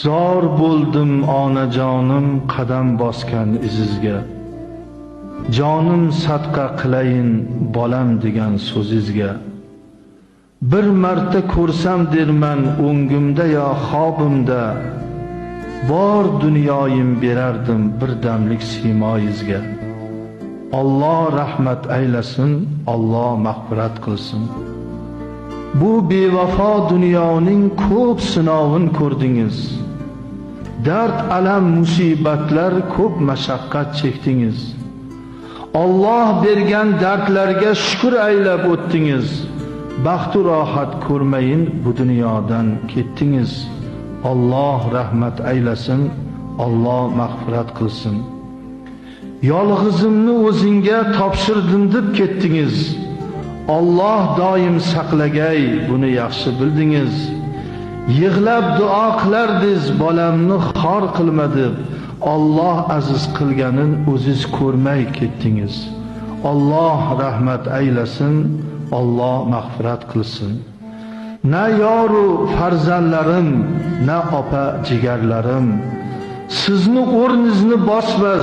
Zor bo'ldim onajonim qadam bosgan izizga. Jonim sadqa qilayin bolam degan so'zizga. Bir marta ko'rsam derman o'ngimda yo xobimda, bor dunyoyim berardim bir damlik simoyizga. Alloh rahmat aylasin, Alloh mag'firat qilsin. Bu bevafo dunyoning ko'p sinovin ko'rdingiz. Dard, alam, musibatlar, ko'p mashaqqat chekdingiz. Alloh bergan dardlarga shukr aylab o'tdingiz. Baxt va rohat ko'rmayin bu dunyodan ketdingiz. Alloh rahmat aylasin, Alloh mag'firat qilsin. Yolg'izimni o'zingga topshirdim deb ketdingiz. Alloh doim saqlagay, buni yaxshi bildingiz. Yig'lab duo qilardiz, bolamni xor qilma deb. Alloh aziz qilganin o'ziz ko'rmay ketdingiz. Alloh rahmat aylasin, Alloh mag'firat qilsin. Na yoru farzandlarim, na opa jigarlarim sizni o'rningizni bosmas